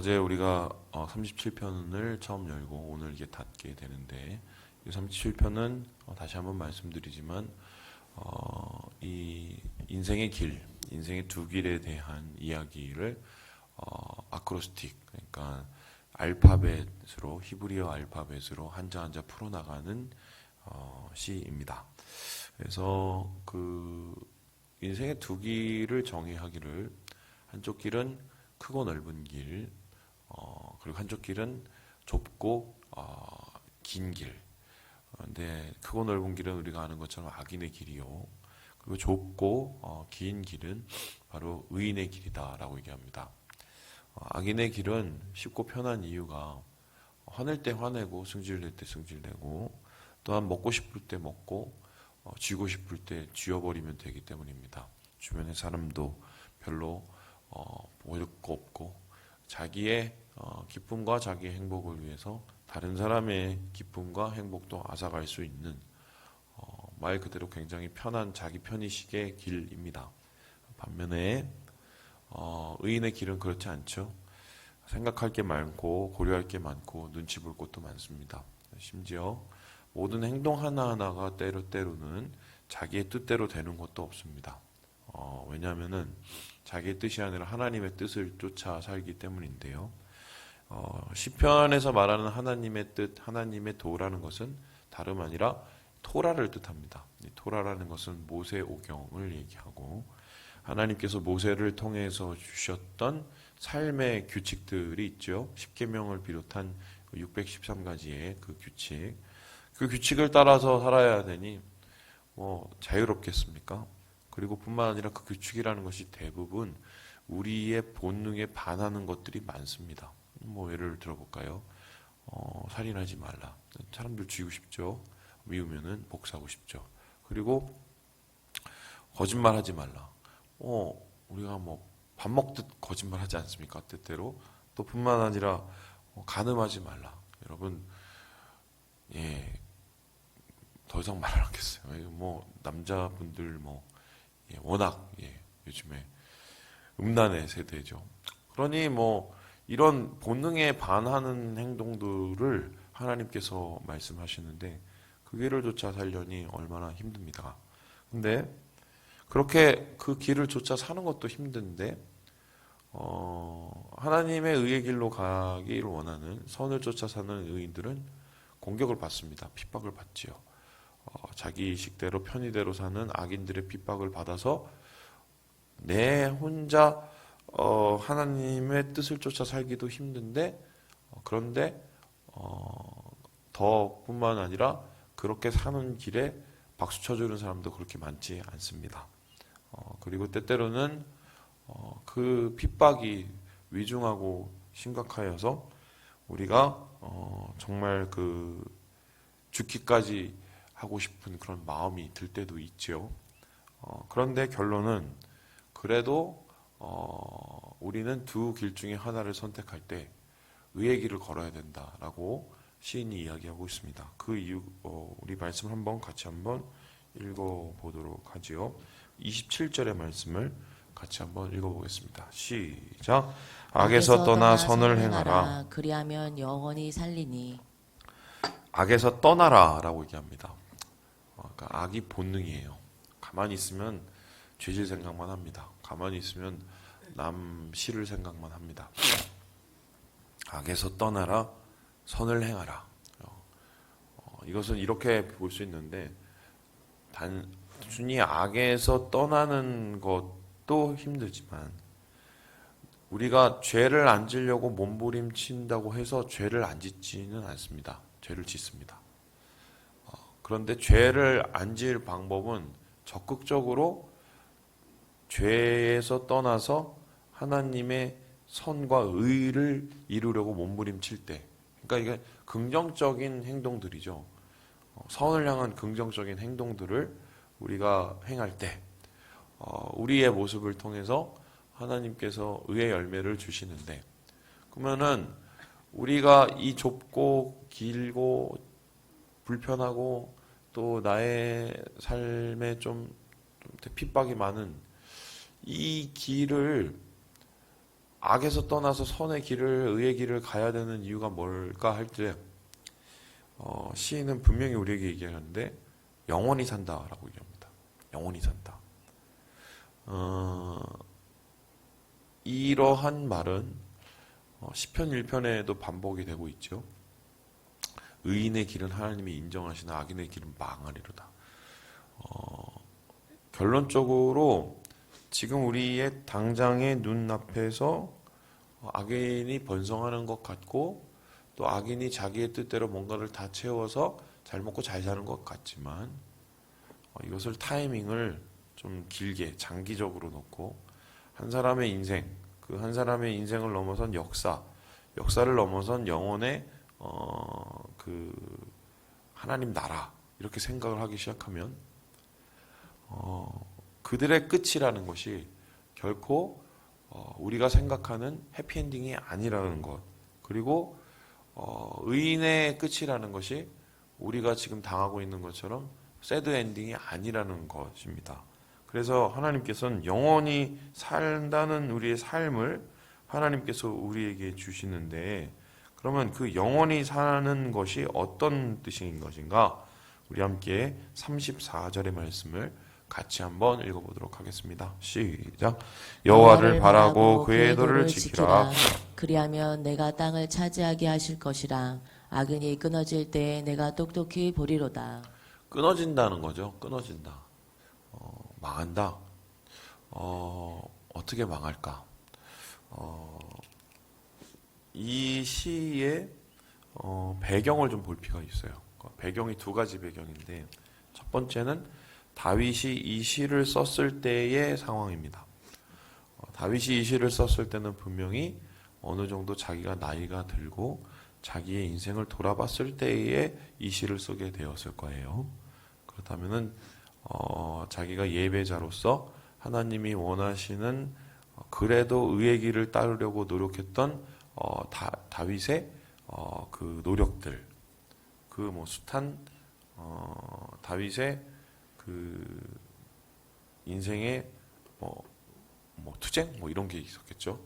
어제 우리가 37편을 처음 열고 오늘 이게 닫게 되는데, 이 37편은 다시 한번 말씀드리지만 이 인생의 길, 인생의 두 길에 대한 이야기를 아크로스틱, 그러니까 알파벳으로, 히브리어 알파벳으로 한자 한자 풀어나가는 시입니다. 그래서 그 인생의 두 길을 정의하기를, 한쪽 길은 크고 넓은 길, 그리고 한쪽 길은 좁고 긴 길. 근데 크고 넓은 길은 우리가 아는 것처럼 악인의 길이요. 그리고 좁고 긴 길은 바로 의인의 길이다라고 얘기합니다. 악인의 길은 쉽고 편한 이유가 화낼 때 화내고 승질낼 때 승질내고, 또한 먹고 싶을 때 먹고 쥐고 싶을 때 쥐어버리면 되기 때문입니다. 주변의 사람도 별로 보일 거 없고, 자기의 기쁨과 자기의 행복을 위해서 다른 사람의 기쁨과 행복도 앗아갈 수 있는, 말 그대로 굉장히 편한 자기 편의식의 길입니다. 반면에 의인의 길은 그렇지 않죠. 생각할 게 많고 고려할 게 많고 눈치 볼 것도 많습니다. 심지어 모든 행동 하나하나가 때로는 자기의 뜻대로 되는 것도 없습니다. 왜냐하면은 자기의 뜻이 아니라 하나님의 뜻을 쫓아 살기 때문인데요. 시편에서 말하는 하나님의 뜻, 하나님의 도라는 것은 다름 아니라 토라를 뜻합니다. 이 토라라는 것은 모세오경을 얘기하고, 하나님께서 모세를 통해서 주셨던 삶의 규칙들이 있죠. 십계명을 비롯한 613가지의 그 규칙, 그 규칙을 따라서 살아야 되니 자유롭겠습니까? 그리고 뿐만 아니라 그 규칙이라는 것이 대부분 우리의 본능에 반하는 것들이 많습니다. 예를 들어볼까요? 살인하지 말라. 사람들 죽이고 싶죠. 미우면은 복수하고 싶죠. 그리고 거짓말하지 말라. 우리가 밥 먹듯 거짓말하지 않습니까? 때때로. 또 뿐만 아니라 간음하지 말라. 여러분, 더 이상 말 안 하겠어요. 남자분들 워낙 요즘에 음란의 세대죠. 그러니 이런 본능에 반하는 행동들을 하나님께서 말씀하시는데, 그 길을 쫓아 살려니 얼마나 힘듭니다. 근데 그렇게 그 길을 쫓아 사는 것도 힘든데, 하나님의 의의 길로 가기를 원하는, 선을 쫓아 사는 의인들은 공격을 받습니다. 핍박을 받지요. 자기 식대로 편의대로 사는 악인들의 핍박을 받아서 내 혼자 하나님의 뜻을 쫓아 살기도 힘든데, 그런데 더 뿐만 아니라 그렇게 사는 길에 박수 쳐주는 사람도 그렇게 많지 않습니다. 그리고 때때로는 그 핍박이 위중하고 심각하여서 우리가 정말 죽기까지 하고 싶은 그런 마음이 들 때도 있죠. 그런데 결론은, 그래도 우리는 두 길 중에 하나를 선택할 때 의의 길을 걸어야 된다라고 시인이 이야기하고 있습니다. 그 이유, 우리 말씀 같이 한번 읽어보도록 하지요. 27절의 말씀을 같이 한번 읽어보겠습니다. 시작. 악에서 떠나 선을 행하라. 그리하면 영원히 살리니. 악에서 떠나라 라고 얘기합니다. 그러니까 악이 본능이에요. 가만히 있으면 죄질 생각만 합니다. 가만히 있으면 남 싫을 생각만 합니다. 악에서 떠나라, 선을 행하라. 이것은 이렇게 볼 수 있는데, 단순히 악에서 떠나는 것도 힘들지만, 우리가 죄를 안 지려고 몸부림친다고 해서 죄를 안 짓지는 않습니다. 죄를 짓습니다. 그런데 죄를 안 지을 방법은 적극적으로 죄에서 떠나서 하나님의 선과 의를 이루려고 몸부림칠 때, 그러니까 이게 긍정적인 행동들이죠. 선을 향한 긍정적인 행동들을 우리가 행할 때, 우리의 모습을 통해서 하나님께서 의의 열매를 주시는데, 그러면은 우리가 이 좁고 길고 불편하고 또 나의 삶에 좀 핍박이 많은 이 길을 악에서 떠나서 선의 길을, 의의 길을 가야 되는 이유가 뭘까 할 때, 시인은 분명히 우리에게 얘기하는데, 영원히 산다라고 얘기합니다. 영원히 산다. 이러한 말은 시편 1편에도 반복이 되고 있죠. 의인의 길은 하나님이 인정하시나 악인의 길은 망하리로다. 결론적으로 지금 우리의 당장의 눈앞에서 악인이 번성하는 것 같고 또 악인이 자기의 뜻대로 뭔가를 다 채워서 잘 먹고 잘 사는 것 같지만 이것을 타이밍을 좀 길게 장기적으로 놓고 한 사람의 인생, 그 한 사람의 인생을 넘어선 역사를 넘어선 영혼의 그 하나님 나라 이렇게 생각을 하기 시작하면 그들의 끝이라는 것이 결코 우리가 생각하는 해피엔딩이 아니라는 것, 그리고 의인의 끝이라는 것이 우리가 지금 당하고 있는 것처럼 새드 엔딩이 아니라는 것입니다. 그래서 하나님께서는 영원히 산다는 우리의 삶을 하나님께서 우리에게 주시는데, 그러면 그 영원히 사는 것이 어떤 뜻인 것인가? 우리 함께 34절의 말씀을 같이 한번 읽어보도록 하겠습니다. 시작. 여호와를 바라고 그의 도를 지키라. 그리하면 내가 땅을 차지하게 하실 것이라. 악인이 끊어질 때에 내가 똑똑히 보리로다. 끊어진다는 거죠. 끊어진다. 망한다. 어떻게 망할까? 이 시의 배경을 좀 볼 필요가 있어요. 배경이 두 가지 배경인데, 첫 번째는 다윗이 이 시를 썼을 때의 상황입니다. 다윗이 이 시를 썼을 때는 분명히 어느 정도 자기가 나이가 들고 자기의 인생을 돌아봤을 때에 이 시를 쓰게 되었을 거예요. 그렇다면은 자기가 예배자로서 하나님이 원하시는 그래도 의의 길을 따르려고 노력했던 다윗의 그 노력들, 그 뭐 숱한 다윗의 그 인생의 뭐 투쟁 뭐 이런 게 있었겠죠.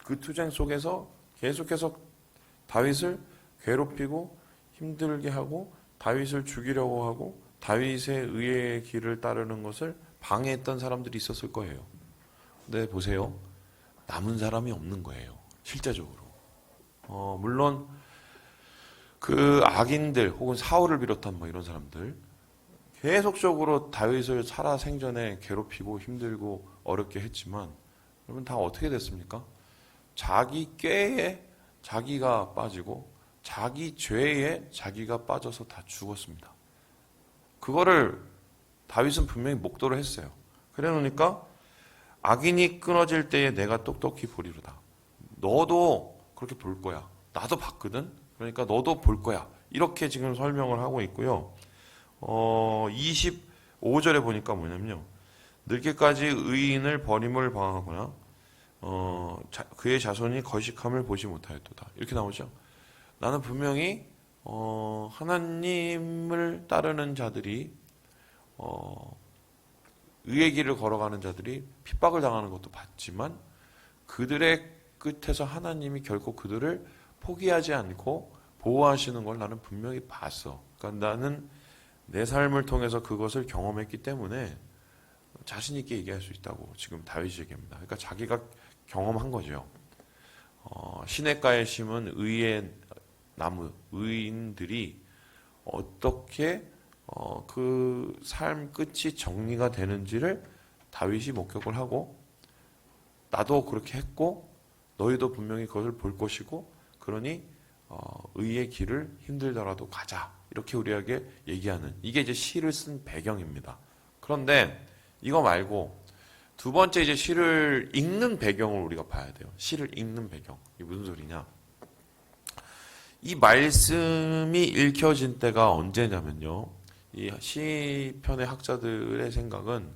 그 투쟁 속에서 계속해서 다윗을 괴롭히고 힘들게 하고 다윗을 죽이려고 하고 다윗의 의의 길을 따르는 것을 방해했던 사람들이 있었을 거예요. 근데 보세요. 남은 사람이 없는 거예요. 실제적으로. 물론 그 악인들 혹은 사울을 비롯한 뭐 이런 사람들 계속적으로 다윗을 살아생전에 괴롭히고 힘들고 어렵게 했지만 여러분 다 어떻게 됐습니까? 자기 꾀에 자기가 빠지고 자기 죄에 자기가 빠져서 다 죽었습니다. 그거를 다윗은 분명히 목도를 했어요. 그래 놓으니까 악인이 끊어질 때에 내가 똑똑히 보리로다. 너도 그렇게 볼 거야. 나도 봤거든. 그러니까 너도 볼 거야. 이렇게 지금 설명을 하고 있고요. 25절에 보니까 뭐냐면요. 늙게까지 의인을 버림을 방하거나 그의 자손이 거식함을 보지 못하였도다. 이렇게 나오죠. 나는 분명히 하나님을 따르는 자들이 의의 길을 걸어가는 자들이 핍박을 당하는 것도 봤지만 그들의 끝에서 하나님이 결코 그들을 포기하지 않고 보호하시는 걸 나는 분명히 봤어. 그러니까 나는 내 삶을 통해서 그것을 경험했기 때문에 자신 있게 얘기할 수 있다고 지금 다윗이 얘기합니다. 그러니까 자기가 경험한 거죠. 시냇가에 심은 의의 나무, 의인들이 어떻게 그 삶 끝이 정리가 되는지를 다윗이 목격을 하고 나도 그렇게 했고 너희도 분명히 그것을 볼 것이고 그러니 의의 길을 힘들더라도 가자 이렇게 우리에게 얘기하는 이게 이제 시를 쓴 배경입니다. 그런데 이거 말고 두 번째 이제 시를 읽는 배경을 우리가 봐야 돼요. 시를 읽는 배경. 이게 무슨 소리냐? 이 말씀이 읽혀진 때가 언제냐면요. 이 시편의 학자들의 생각은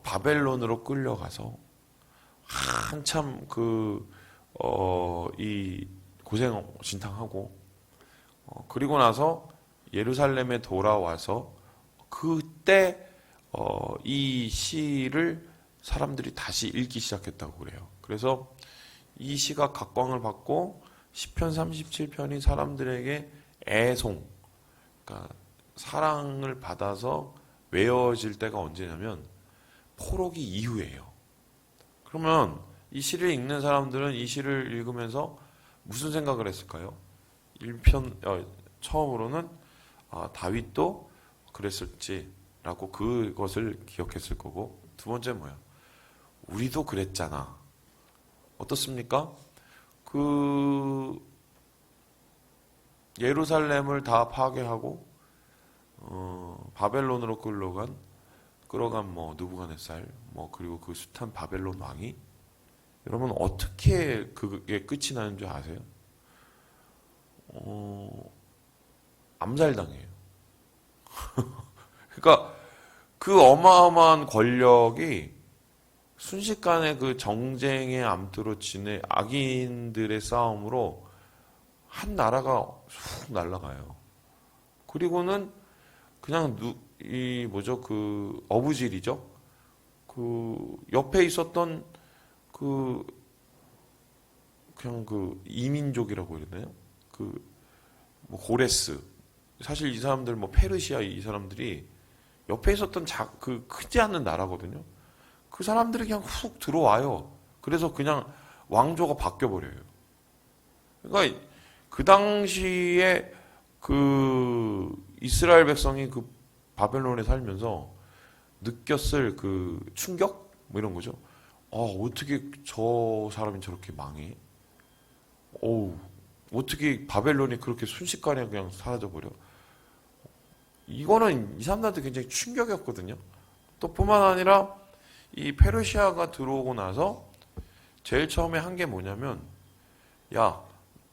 바벨론으로 끌려가서 한참 이 고생 진탕하고 그리고 나서 예루살렘에 돌아와서 그때 이 시를 사람들이 다시 읽기 시작했다고 그래요. 그래서 이 시가 각광을 받고 시편 37편이 사람들에게 애송, 그러니까 사랑을 받아서 외워질 때가 언제냐면 포로기 이후예요. 그러면 이 시를 읽는 사람들은 이 시를 읽으면서 무슨 생각을 했을까요? 1편 처음으로는 다윗도 그랬을지라고 그것을 기억했을 거고, 두 번째 뭐야? 우리도 그랬잖아. 어떻습니까? 그 예루살렘을 다 파괴하고 바벨론으로 끌어간 뭐 느부갓네살, 뭐 그리고 그 숱한 바벨론 왕이, 여러분 어떻게 그게 끝이 나는 줄 아세요? 암살당해요. 그러니까 그 어마어마한 권력이 순식간에 그 정쟁의 암투로 지내 악인들의 싸움으로 한 나라가 쑥 날아가요. 그리고는 그냥 그 어부질이죠. 그 옆에 있었던 그냥 그 이민족이라고 해야 되나요? 뭐 고레스. 사실 이 사람들 뭐 페르시아 이 사람들이 옆에 있었던 크지 않는 나라거든요. 그 사람들이 그냥 훅 들어와요. 그래서 그냥 왕조가 바뀌어 버려요. 그러니까 그 당시에 그 이스라엘 백성이 그 바벨론에 살면서 느꼈을 그 충격 뭐 이런 거죠. 어떻게 저 사람이 저렇게 망해? 어떻게 바벨론이 그렇게 순식간에 그냥 사라져 버려? 이거는 이 사람들한테 굉장히 충격이었거든요. 또 뿐만 아니라 이 페르시아가 들어오고 나서 제일 처음에 한 게 뭐냐면, 야,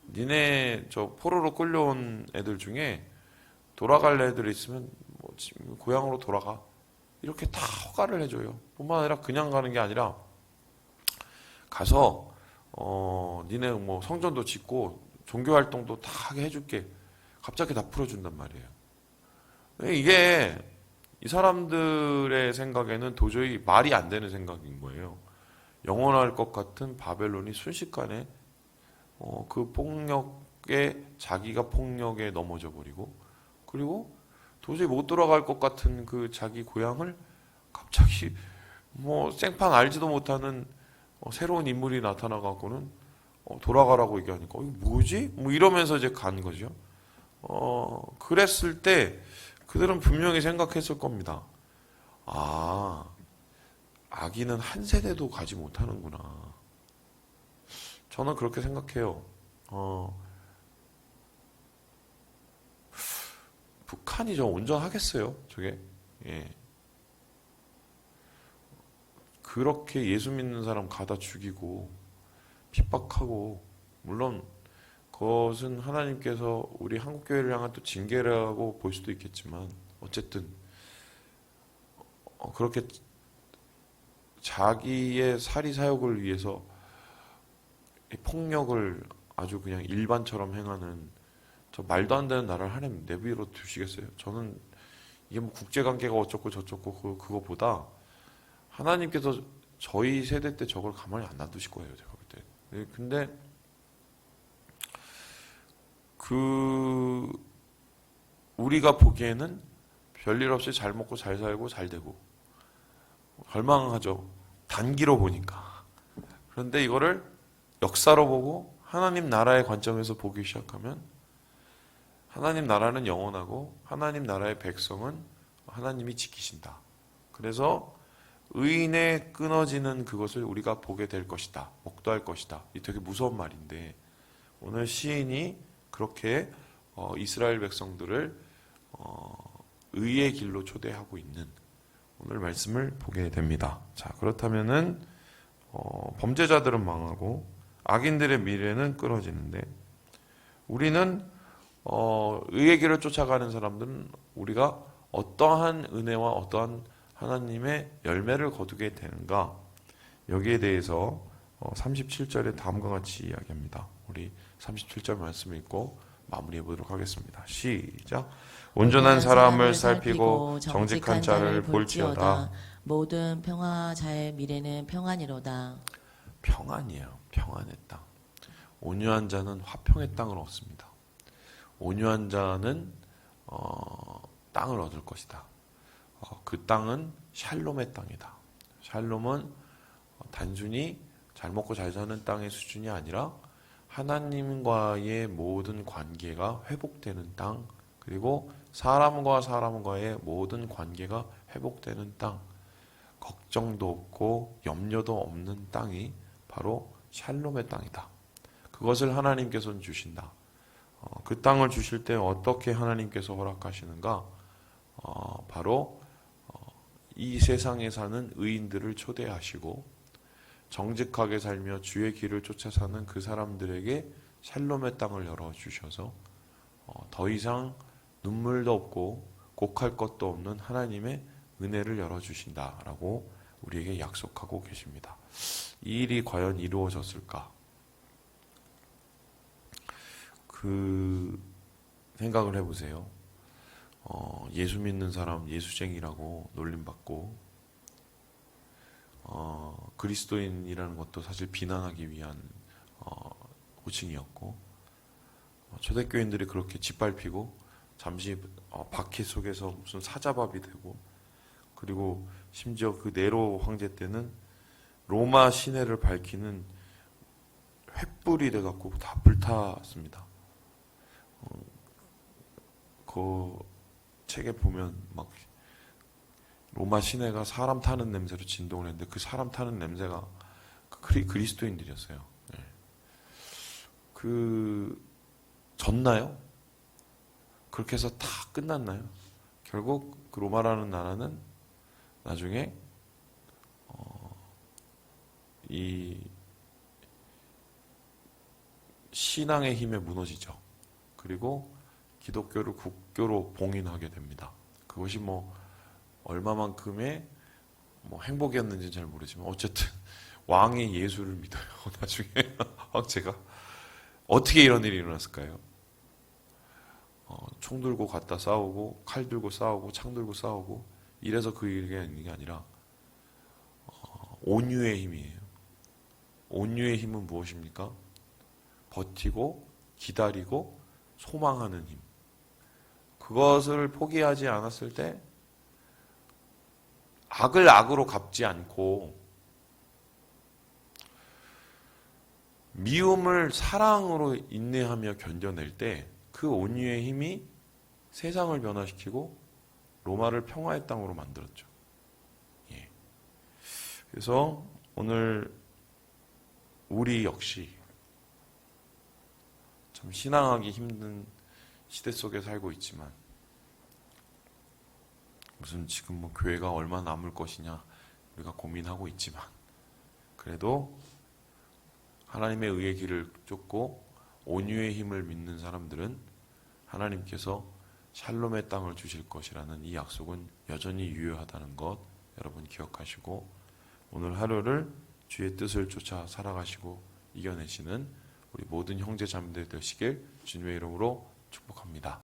니네 저 포로로 끌려온 애들 중에 돌아갈 애들 있으면 뭐 고향으로 돌아가. 이렇게 다 허가를 해줘요. 뿐만 아니라 그냥 가는 게 아니라 가서 니네 뭐 성전도 짓고 종교 활동도 다 하게 해줄게. 갑자기 다 풀어준단 말이에요. 이게 이 사람들의 생각에는 도저히 말이 안 되는 생각인 거예요. 영원할 것 같은 바벨론이 순식간에 그 폭력에, 자기가 폭력에 넘어져 버리고, 그리고 도저히 못 돌아갈 것 같은 그 자기 고향을 갑자기 뭐 생판 알지도 못하는 새로운 인물이 나타나갖고는 돌아가라고 얘기하니까 이거 뭐지? 뭐 이러면서 이제 간 거죠. 그랬을 때 그들은 분명히 생각했을 겁니다. 악인은 한 세대도 가지 못하는구나. 저는 그렇게 생각해요. 북한이 저 온전하겠어요, 저게? 예. 그렇게 예수 믿는 사람 가다 죽이고, 핍박하고, 물론, 그것은 하나님께서 우리 한국교회를 향한 또 징계라고 볼 수도 있겠지만, 어쨌든, 그렇게 자기의 사리 사욕을 위해서 폭력을 아주 그냥 일반처럼 행하는 저 말도 안 되는 나라를 하나님 내비로 두시겠어요? 저는 이게 뭐 국제관계가 어쩌고 저쩌고 그거보다 하나님께서 저희 세대 때 저걸 가만히 안 놔두실 거예요, 제가 볼 때. 근데 우리가 보기에는 별일 없이 잘 먹고 잘 살고 잘 되고 갈망하죠. 단기로 보니까. 그런데 이거를 역사로 보고 하나님 나라의 관점에서 보기 시작하면 하나님 나라는 영원하고 하나님 나라의 백성은 하나님이 지키신다. 그래서 의인의 끊어지는 그것을 우리가 보게 될 것이다. 목도할 것이다. 이 되게 무서운 말인데 오늘 시인이 그렇게 이스라엘 백성들을 의의 길로 초대하고 있는 오늘 말씀을 보게 됩니다. 자, 그렇다면은 범죄자들은 망하고 악인들의 미래는 끊어지는데 우리는 의의 길을 쫓아가는 사람들은 우리가 어떠한 은혜와 어떠한 하나님의 열매를 거두게 되는가? 여기에 대해서 37절에 다음과 같이 이야기합니다. 우리 37절 말씀 읽고 마무리해 보도록 하겠습니다. 시작. 온전한 사람을 살피고 정직한 자를 볼지어다. 모든 평화자의 미래는 평안이로다. 평안이에요. 평안의 땅. 온유한 자는 화평의 땅을 얻습니다. 온유한 자는 땅을 얻을 것이다. 그 땅은 샬롬의 땅이다. 샬롬은 단순히 잘 먹고 잘 사는 땅의 수준이 아니라 하나님과의 모든 관계가 회복되는 땅, 그리고 사람과 사람과의 모든 관계가 회복되는 땅, 걱정도 없고 염려도 없는 땅이 바로 샬롬의 땅이다. 그것을 하나님께서는 주신다. 그 땅을 주실 때 어떻게 하나님께서 허락하시는가? 바로 이 세상에 사는 의인들을 초대하시고 정직하게 살며 주의 길을 쫓아 사는 그 사람들에게 샬롬의 땅을 열어주셔서 더 이상 눈물도 없고 곡할 것도 없는 하나님의 은혜를 열어주신다라고 우리에게 약속하고 계십니다. 이 일이 과연 이루어졌을까? 그 생각을 해보세요. 예수 믿는 사람 예수쟁이라고 놀림받고 그리스도인이라는 것도 사실 비난하기 위한 호칭이었고 초대교인들이 그렇게 짓밟히고 잠시 박해 속에서 무슨 사자밥이 되고 그리고 심지어 그 네로 황제 때는 로마 시내를 밝히는 횃불이 돼갖고 다 불탔습니다. 그 책에 보면 막 로마 시내가 사람 타는 냄새로 진동을 했는데 그 사람 타는 냄새가 그리스도인들이었어요. 네. 졌나요? 그렇게 해서 다 끝났나요? 결국 그 로마라는 나라는 나중에 이 신앙의 힘에 무너지죠. 그리고 기독교를 국교로 봉인하게 됩니다. 그것이 얼마만큼의 행복이었는지는 잘 모르지만 어쨌든 왕의 예수를 믿어요. 나중에 황제가 어떻게 이런 일이 일어났을까요? 총 들고 갔다 싸우고 칼 들고 싸우고 창 들고 싸우고 이래서 그 일이 있는 게 아니라 온유의 힘이에요. 온유의 힘은 무엇입니까? 버티고 기다리고 소망하는 힘. 그것을 포기하지 않았을 때 악을 악으로 갚지 않고 미움을 사랑으로 인내하며 견뎌낼 때 그 온유의 힘이 세상을 변화시키고 로마를 평화의 땅으로 만들었죠. 예. 그래서 오늘 우리 역시 참 신앙하기 힘든 시대 속에 살고 있지만 무슨 지금 교회가 얼마 남을 것이냐 우리가 고민하고 있지만 그래도 하나님의 의의 길을 쫓고 온유의 힘을 믿는 사람들은 하나님께서 샬롬의 땅을 주실 것이라는 이 약속은 여전히 유효하다는 것 여러분 기억하시고 오늘 하루를 주의 뜻을 쫓아 살아가시고 이겨내시는 우리 모든 형제 자매들 되시길 주님의 이름으로 축복합니다.